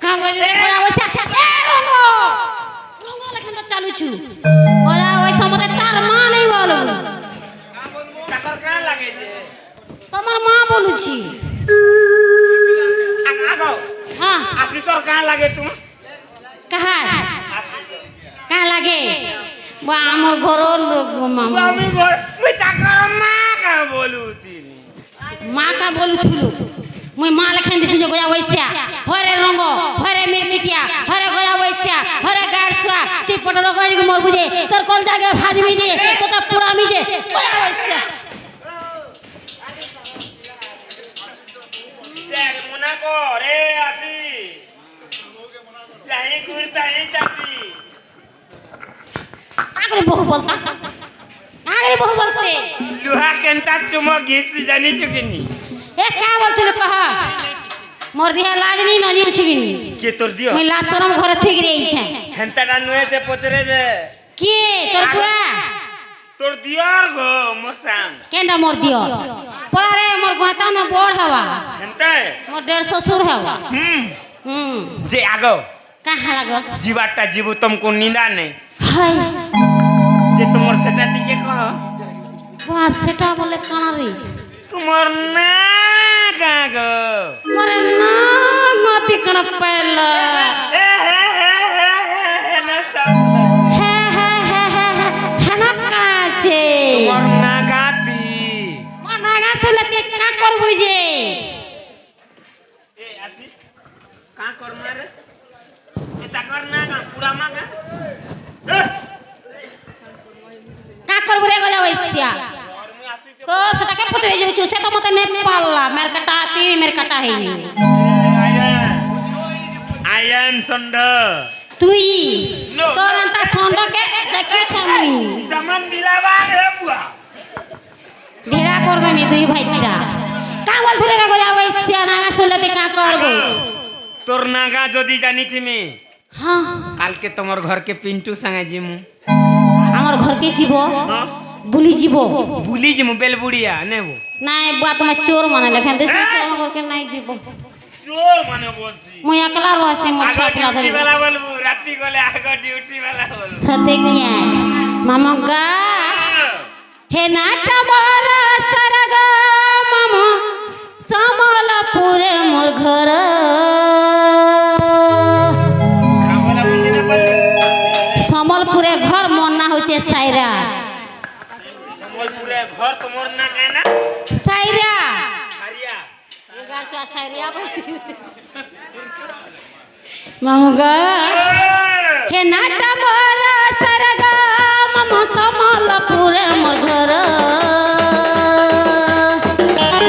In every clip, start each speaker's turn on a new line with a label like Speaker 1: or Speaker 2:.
Speaker 1: কাম করে গলা ওইসা এ রঙ্গ রঙ্গ লেখান তো চালুছু গলা ওই সমতে তার মা নেই বলো
Speaker 2: তাকর কা লাগে যে
Speaker 1: তোমার মা বলুছি
Speaker 2: আগো
Speaker 1: হ্যাঁ
Speaker 2: আশিসর কা লাগে তুমি
Speaker 1: কাহা
Speaker 2: আশিসর
Speaker 1: কা লাগে বা আমার ঘরর লোক মামা
Speaker 2: আমি মুই তাকর মা কা বলুতিনি
Speaker 1: মা কা বলুথুলু মুই মা লেখান দিছি গয়া ওইসা হরে রঙ্গ হরে মিরকিটিয়া হরে গয়া ওইসা হরে গাড়সা তুই পটল গয় মর বুঝে তোর কল জাগে ভাজবি যে তোটা পুরামি যে গয়া ওইসা
Speaker 2: দেখ মুনা কো রে আসি যাই কুরতাই চাচি
Speaker 1: আগরে বহু বলতা আগরে বহু বলতে
Speaker 2: লুহা কেনতা চুমো ঘিসি জানিছু কিনি
Speaker 1: এ কা বলতিল কহ মোর দিহা লাগনি ননি আছে কিনি
Speaker 2: কে তোর দিও
Speaker 1: মুই লাজ শরম ঘরে থেকে রইছে
Speaker 2: হেনতাটা নুয়ে যে পচরে যে
Speaker 1: কে তোর বুয়া
Speaker 2: তোর দিওর গো মোসাং
Speaker 1: কেন্ডা মোর দিও পড়া রে মোর গাতা ন বড় হওয়া
Speaker 2: হেনতে
Speaker 1: মোর 150 সুর হওয়া হুম
Speaker 2: যে আগো
Speaker 1: কাহা লাগ
Speaker 2: জীবাটা জীবু তুমকো নিন্দা নেই
Speaker 1: হাই
Speaker 2: যে তোমার সেটা টিকে কহ
Speaker 1: বাস সেটা বলে কানা রে
Speaker 2: তোমার না গাগো
Speaker 1: মরে না মাটি কানা পেলা
Speaker 2: এ হে না সব
Speaker 1: হে হে হে হে হে না কাছে
Speaker 2: তোমার না গাতি
Speaker 1: মানা গাছলে তে কা করবই যে
Speaker 2: এ আসি কা কর মারে এটা কর না গা পুরা মাগা
Speaker 1: কা করব রে গলা ওইসা
Speaker 2: और मैं आसी से
Speaker 1: তো সেটাকে পচরে যাচ্ছু সেটা মতে নে পাল্লা মের কাটা তি মের কাটা হইনি
Speaker 2: আয়ান সন্ড
Speaker 1: তুই
Speaker 2: No.
Speaker 1: তোর আন্তা সন্ডকে দেখি চামি
Speaker 2: সামান দিলাবা রে বুয়া
Speaker 1: ঢেরা কর দেমি দুই ভাই তিরা কা বলছিস রে গলা ওইসা না গাছলে তে কা করব
Speaker 2: তোর নাগা যদি জানি তুমি
Speaker 1: হ্যাঁ
Speaker 2: কালকে তোমার ঘরকে পিন্টু সঙ্গে জিমু
Speaker 1: আমার ঘরকে জীব
Speaker 2: হ্যাঁ
Speaker 1: বুলি জীব
Speaker 2: ভুলি জিমু বেলবুড়িয়া নেবো
Speaker 1: নাই বুয়া তোমার চোর মানে লেখান দেশ আমার ঘরকে নাই জীব
Speaker 2: চোর মানে বলছি
Speaker 1: মুই একলা রহস্য মোর
Speaker 2: আগে
Speaker 1: ছাপলা ধরি
Speaker 2: ডিউটি বেলা বলবো রাত্রি গলে আগে ডিউটি বেলা বলবো
Speaker 1: সতে কিয়া মামগা হে নাটা মোর সরগ মাম সমলপুরে মোর ঘর
Speaker 2: বলা বুঝি না বললে
Speaker 1: সমলপুরে ঘর মোর না হচ্ছে সাইরা
Speaker 2: সম্বলপুরে ঘর তোমার না কেন
Speaker 1: সাইরা
Speaker 2: হারিয়া
Speaker 1: গাছা সাইরা মামগা হে নাটা মোর সরগ মাম সমলপুরে মোর ঘর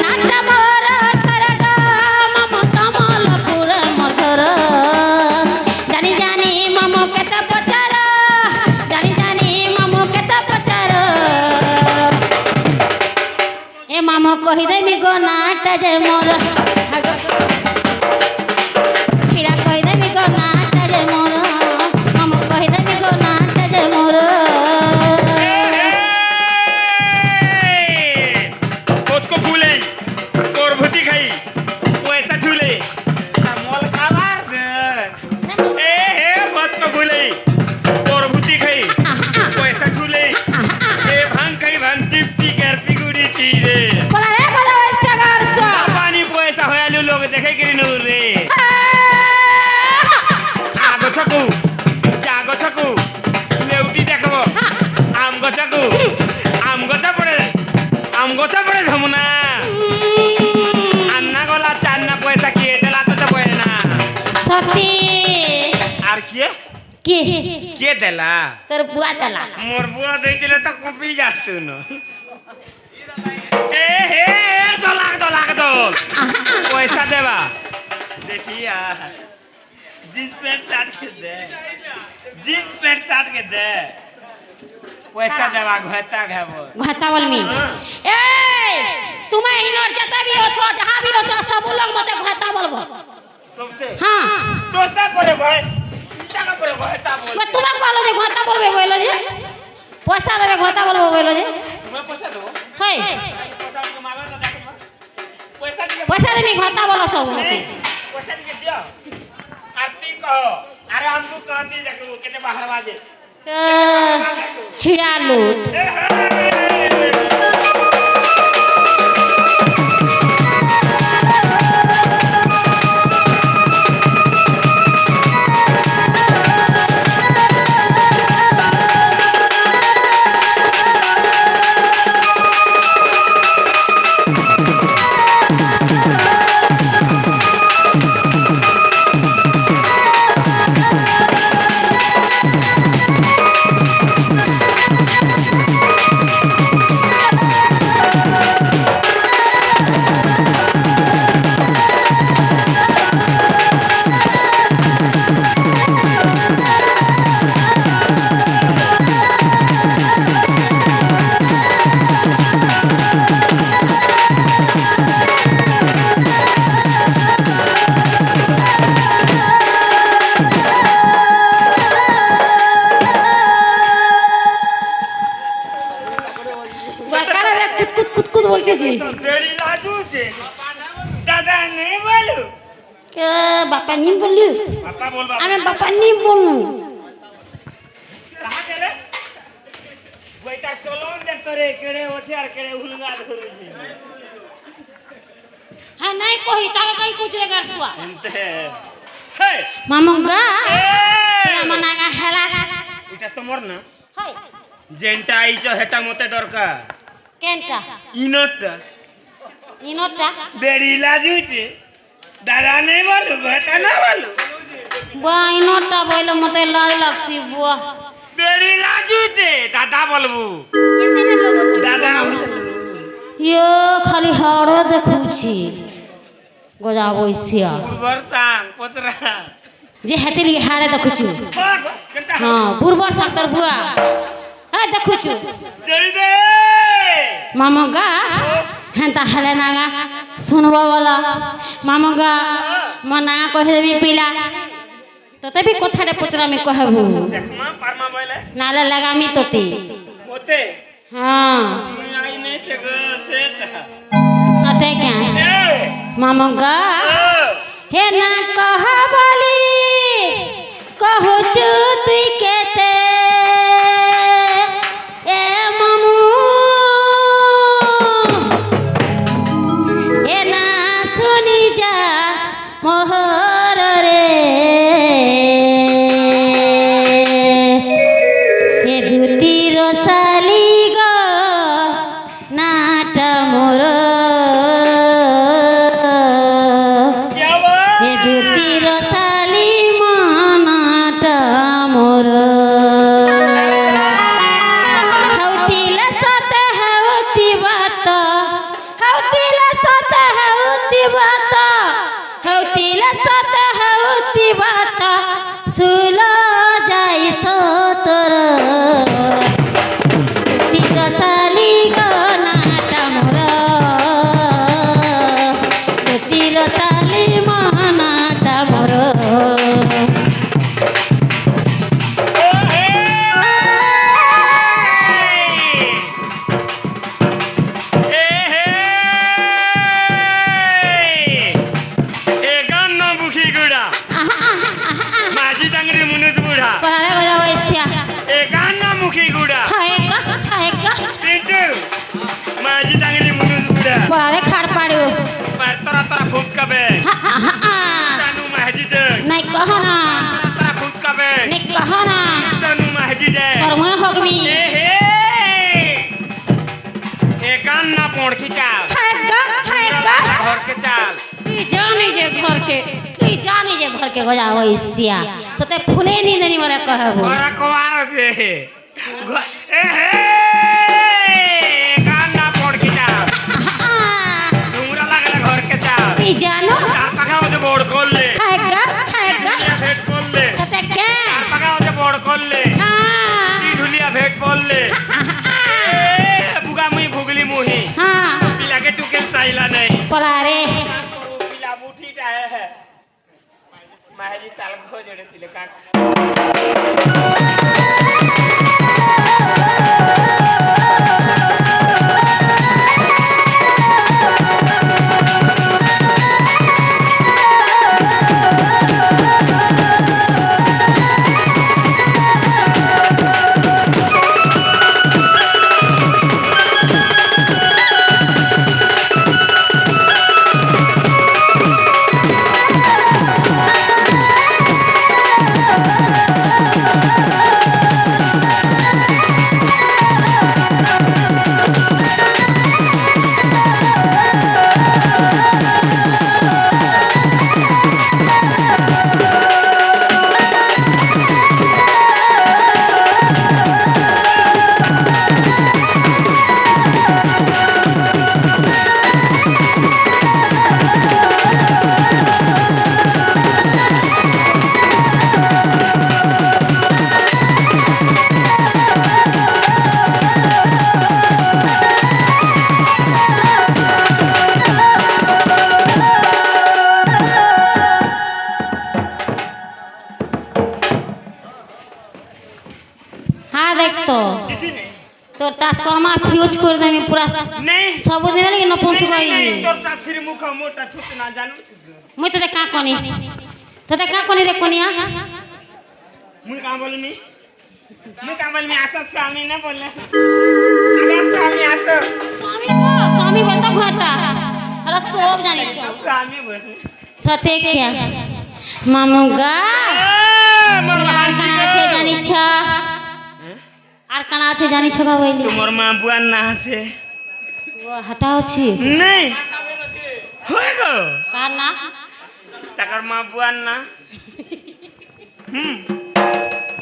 Speaker 1: নাটা মোর সরগ মাম সমলপুরে মোর ঘর জানি জানি মাম কেতে পচার জানি জানি মাম কেতে পচার এ মাম কহি দেমি গো নাটা যে মোর ফিরা কহি দেমি গো নাটা যে মোর মাম কহি দেমি গো নাটা যে মোর
Speaker 2: उसको फूले और भूती खाई वो ऐसा ठूले मोल खावार ए हे बस को फूले और भूती खाई वो ऐसा ठूले ए भांग खाई भांग चिपटी कर पिगुड़ी चीरे
Speaker 1: পড়া রে গলা ওইসা গারছ
Speaker 2: पानी पैसा होयालु लोग देखे कि नु रे आगो छकू जागो छकू लेउटी देखबो आम गछकू आम गछा पड़े धमुना अन्ना गला चान्ना पैसा किए देला तो पड़े ना
Speaker 1: সতী
Speaker 2: আর কে
Speaker 1: কে
Speaker 2: কে দেলা
Speaker 1: তোর বুয়া দেলা
Speaker 2: মোর বুয়া দেই দিলে তো কপি যাস্তু ন এ হে দলাক দল পয়সা দেবা দেখিয়া জিন্স প্যান্ট শার্ট के दे जींस पैंट शर्ट के दे पैसा देवा घटा घेबो
Speaker 1: घाता बलमी ए तुम्हें इनर जता भी हो छो जहां भी हो छो सब लोग मते घाता बोलबो
Speaker 2: तुमते
Speaker 1: हां
Speaker 2: तोता परे भाई টাকা পরে ঘটা বল
Speaker 1: ও তুমি কইলো যে ঘাতা বলবে বইলো যে পয়সা দেবে ঘাতা বলবো বইলো যে
Speaker 2: তুমি পয়সা দেবো
Speaker 1: হই
Speaker 2: পয়সা কে মাগো না দেখো পয়সা কে
Speaker 1: পয়সা দেবি ঘাতা বলো সব মতে
Speaker 2: পয়সা কে দিও আর আরে আমকু কান্দি দেখো কেতে বাহার বাজে
Speaker 1: ছিড়া লুট কুতকুত বলছে জি
Speaker 2: বেড়ি লাজু যে দাদা নেই বলো
Speaker 1: কে বাপা নি বললু
Speaker 2: পাপা বল বাবা
Speaker 1: আমি বাপা নি বললু
Speaker 2: कहां गेले बेटा चलो दे करे केड़े ओछे और केड़े हुलगा धरु जी
Speaker 1: है नहीं कोई ताके कई कुछ रे गरसुआ
Speaker 2: एंते हे
Speaker 1: मामुंगा
Speaker 2: ए
Speaker 1: तेरा मनागा हेला
Speaker 2: এটা তোমার না
Speaker 1: हाय
Speaker 2: যেনটা আইছো হেটা মতে দরকার
Speaker 1: কেনটা
Speaker 2: ইনটা
Speaker 1: ইনোটা
Speaker 2: বেড়ি লাজুছে দাদা নেই বলো বেটা না বলো
Speaker 1: বুয়া ইনোটা বইলে মতে লাজ লাগছি বুয়া
Speaker 2: বেড়ি লাজুছে দাদা বলবো
Speaker 1: কেনে লোগো
Speaker 2: দাদা
Speaker 1: ইয়ো খালি হাড় দেখুছি গজা বইছিয়া
Speaker 2: বর্ষাং পচরা
Speaker 1: যে হাতেলি হাড়ে দেখুছি
Speaker 2: কেনটা
Speaker 1: हां पूर्वर संतर बुआ है देखुछु
Speaker 2: জয় দে
Speaker 1: मामगा हेंता हेलेनागा सुनबा वाला मामगा मना कहे देबी पिला तो तभी कोठारे पुचरा में कहबू
Speaker 2: দেখমা পারমা বলে
Speaker 1: नाले लगामी तोती
Speaker 2: ওতে
Speaker 1: हां
Speaker 2: তুই আই নেই সে গো সেট
Speaker 1: सते क्या
Speaker 2: এ
Speaker 1: मामगा
Speaker 2: ও
Speaker 1: हे ना कह बोली कहूचु तुई केते ए मामू ए ना सुनी जा मोहर रे ए दुती रोसाली गो नाटा मोर
Speaker 2: क्या बा
Speaker 1: हे दुती रोसाली मानाटा मोर हौतिला सत हौति बात हौतिला सत हौति बात हौतिला सत हौति बात सुला जाई सतर दुती रोसाली गो नाटा मोर दुती रोसाली मानाटा मोर
Speaker 2: माझी डांगरी मुनुस बुढा
Speaker 1: कोणाला गजा वैश्या
Speaker 2: एकांना मुखी गुडा
Speaker 1: हाय का
Speaker 2: पिंटू माझी डांगरी मुनुस बुढा
Speaker 1: कोणाला खाड पाडू
Speaker 2: तरा तरा फुटकाबे तनु माझी डग
Speaker 1: नाही कह ना
Speaker 2: तरा फुटकाबे
Speaker 1: नाही कह ना
Speaker 2: तनु माझी डग
Speaker 1: और मैं होगमी
Speaker 2: ए हे एकांना पोड़की चाल
Speaker 1: हाय का
Speaker 2: घर के चाल
Speaker 1: तू जाने जे घर के गजा वैश्या तो ते फुले नी देनी वाला कहबो
Speaker 2: घर कुवार से ए हे एकांना पोड़की चाल डुंगरा लागले घर के चाल
Speaker 1: तू जानो
Speaker 2: तार पाखा से बोर्ड खोल ले
Speaker 1: हाय का
Speaker 2: भेट खोल ले
Speaker 1: सते क्या
Speaker 2: तार पाखा से बोर्ड खोल ले
Speaker 1: हां
Speaker 2: ती ढुलिया भेट बोल ले ए बुगा मुई भुगली मुही
Speaker 1: हां
Speaker 2: पिला के टुकेल चाइला नहीं
Speaker 1: पला रे
Speaker 2: पिला मुठी टाए है महली ताल खो जड़े तिले काट
Speaker 1: তো
Speaker 2: किसी नहीं
Speaker 1: তোর টাস্ক আমার ফিউজ করে দেবি পুরা
Speaker 2: नहीं
Speaker 1: ସବୁଦିନ ଲାଗି নপুংসক
Speaker 2: तोर टासिर मुख मोटा छुट ना जानू
Speaker 1: মুই তোতে কা কনি তোতে কা কনি রে কনিয়া
Speaker 2: मुई का बोलमी आसा स्वामी ना बोलले आगा स्वामी आसा
Speaker 1: স্বামী বলতা ঘটা আরে সব জানিস
Speaker 2: स्वामी बोले
Speaker 1: সতে কে মামুগা আর কানা আছে জানিছ আর কানা আছে জানিছ গা বইলি
Speaker 2: তোমার মা বুয়ান না আছে
Speaker 1: ও হটাও ছি
Speaker 2: नहीं होय गो
Speaker 1: কার না
Speaker 2: তাকার মা বুয়ান না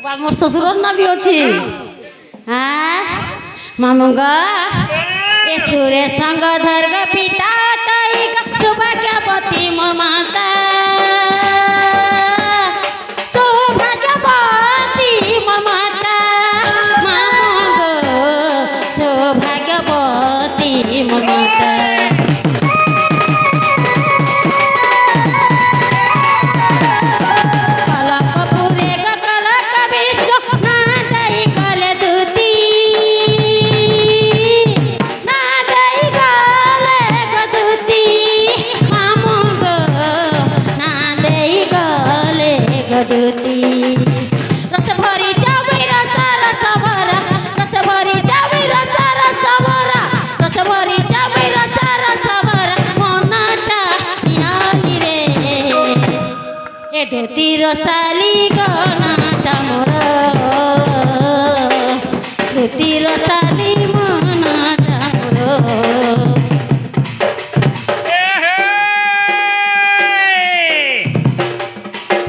Speaker 1: বা মোর শ্বশুরর না বি আছে হ্যাঁ মামুগা এ সুরে সঙ্গ ধর্গ পিতা তাই সৌভাগ্যবতী মাতা সৌভাগ্যবতী মাতা মামুগ সৌভাগ্যবতী মাতা কলকপুরে কলক বিষ্ণু নাদাই গলে দুতি নাদাই গলে গদুতি মামুগ নাদাই গলে গদুতি রস ভরি যাবি রস রস ভরা রস ভরি যাবি রস রস ভরা রস ভরি যাবি রস রস ভরা মনটা ইয়ালি রে এ ধুতি রসালি গনাটা মোর ধুতি রসালি মনাটা মোর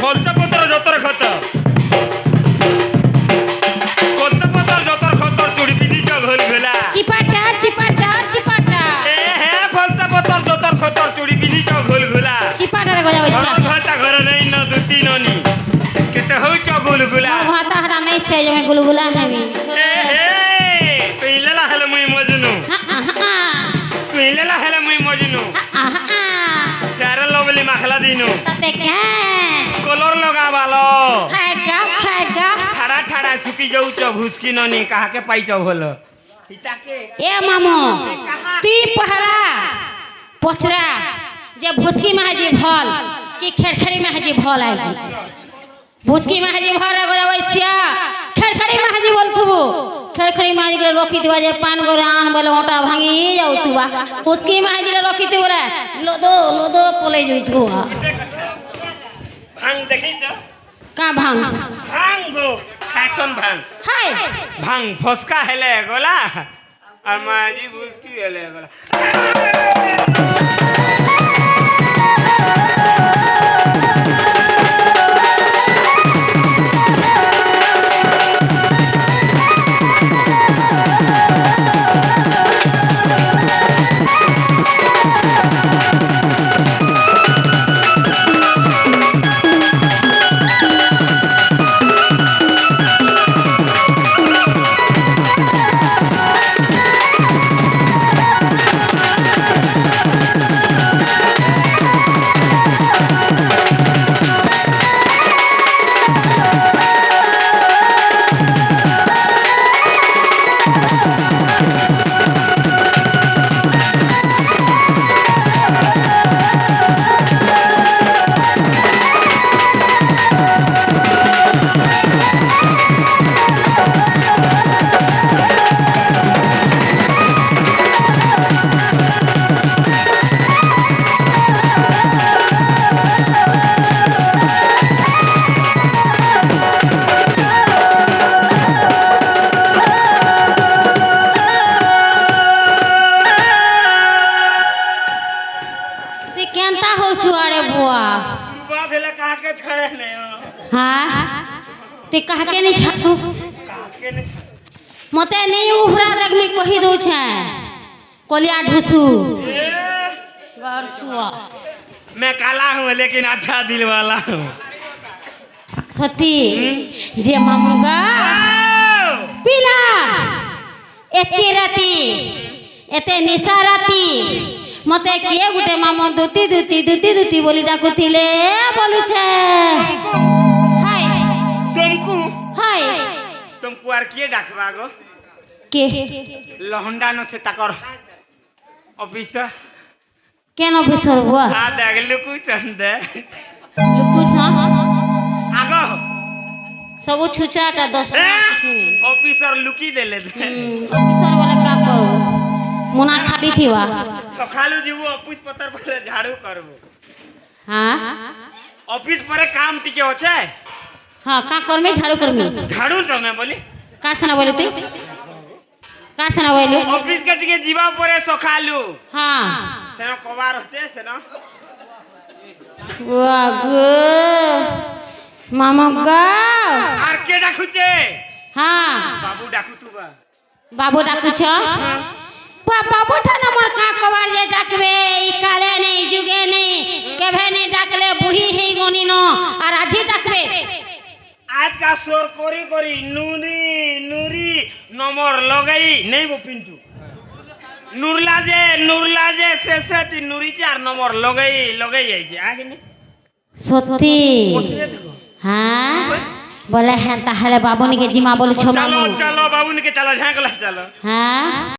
Speaker 2: খরচাপত্র যতর খত খরচাপত্র যতর খত চুড়ি পিদিছ ঘোল ঘোলা
Speaker 1: চিপাটা চিপাটা চিপাটা
Speaker 2: এ হে খরচাপত্র যতর খত চুড়ি পিদিছ ঘোল ঘোলা
Speaker 1: চিপাটারে গজা বইছা
Speaker 2: ঘর ঘরটা ঘর নাই ন দুতি ননি কেতে হউছ ঘোল ঘোলা
Speaker 1: মোর ঘাটা হাটা নাই সে জমে গুলগুলা হেমি
Speaker 2: এ হে কইলেলা হেলে মুই মজনু কইলেলা হেলে মুই মজনু তারে লবলি মাখলা দিনু
Speaker 1: সাথে কে
Speaker 2: কলর লগাবালো
Speaker 1: খায়গা খায়গা
Speaker 2: ঠাড়া ঠাড়া শুকি যাউছ ভুসকি ননি কাহাকে পাইছ ভল ইটাকে
Speaker 1: এ মামু তুই পহলা পছরা যে ভুসকি মাহাজি ভল কি খেরখড়ি মাহাজি ভল আইজি ভুসকি মাহাজি ভল গয়া বইছিয়া খেরখড়ি মাহাজি বলতুবু খেরখড়ি মাহাজি গুলো রখি দিবা যে পান করে আন বলে ওটা ভাঙি যাউতুবা ভুসকি মাহাজি রখি দিবা লোদো লোদো পলে যাইতুবা
Speaker 2: ভাং দেখিছ
Speaker 1: কা ভাঙ
Speaker 2: ভাং গো ফ্যাশন ভাং
Speaker 1: হাই
Speaker 2: ভাং ফসকা হেলে গলা আর মাঝি ভুসকি হেলে গলা
Speaker 1: ते कहके नहीं छातू मते नहीं उफरा देख में कही दो छे कोलिया ढुसू गरसुआ
Speaker 2: मैं काला हूँ लेकिन अच्छा दिल वाला हूँ
Speaker 1: सती जे मामुगा पिला एते राती एते निशा राती मते के गुटे मामो दुती दुती दुती दुती बोली डाकुथिले बोलु छे हाय
Speaker 2: तुमको
Speaker 1: हाय
Speaker 2: तुम लुकुआर किए डाकबा गो
Speaker 1: के
Speaker 2: लहंडा न से ताकर ऑफिस
Speaker 1: केन ऑफिसर हुआ
Speaker 2: आ देख लुकु चंदे
Speaker 1: लुकु छ
Speaker 2: आगो
Speaker 1: सब छुचाटा 10 सुनी
Speaker 2: ऑफिसर लुकी देले
Speaker 1: ऑफिसर वाला का करो मुना खाली थीवा
Speaker 2: सखालू जीव ऑफिस पतर पर झाड़ू करबो
Speaker 1: हां
Speaker 2: ऑफिस पर काम टिके होछे
Speaker 1: हां का करमे झाड़ू करमे
Speaker 2: झाड़ू तो मैं बोली
Speaker 1: का सना बोले तू का सना बोले
Speaker 2: ऑफिस के टिके जीवा परे सखालू
Speaker 1: हां
Speaker 2: सेनो कबार होछे सेनो
Speaker 1: वागो मामगा
Speaker 2: आर के डाकुचे
Speaker 1: हां
Speaker 2: बाबू डाकू तू
Speaker 1: बाबू डाकू छ बाबू ठाना मोर का कबार जे डाकबे ई काले नहीं जुगे नहीं केभे नहीं डाकले बूढ़ी हे गोनी न और आजी डाकबे
Speaker 2: आज का शोर कोरी कोरी नूरी नूरी नंबर लगाई नहीं वो पिंटू नुरलाजे से ती नूरी 4 नंबर लगाई आई जे आगे नहीं
Speaker 1: सत्ती
Speaker 2: पूछले देखो
Speaker 1: हां बोले हैं ताहले बाबूनी के जिमा बोल छो
Speaker 2: चलो चलो बाबूनी के चलो झांकला चलो
Speaker 1: हां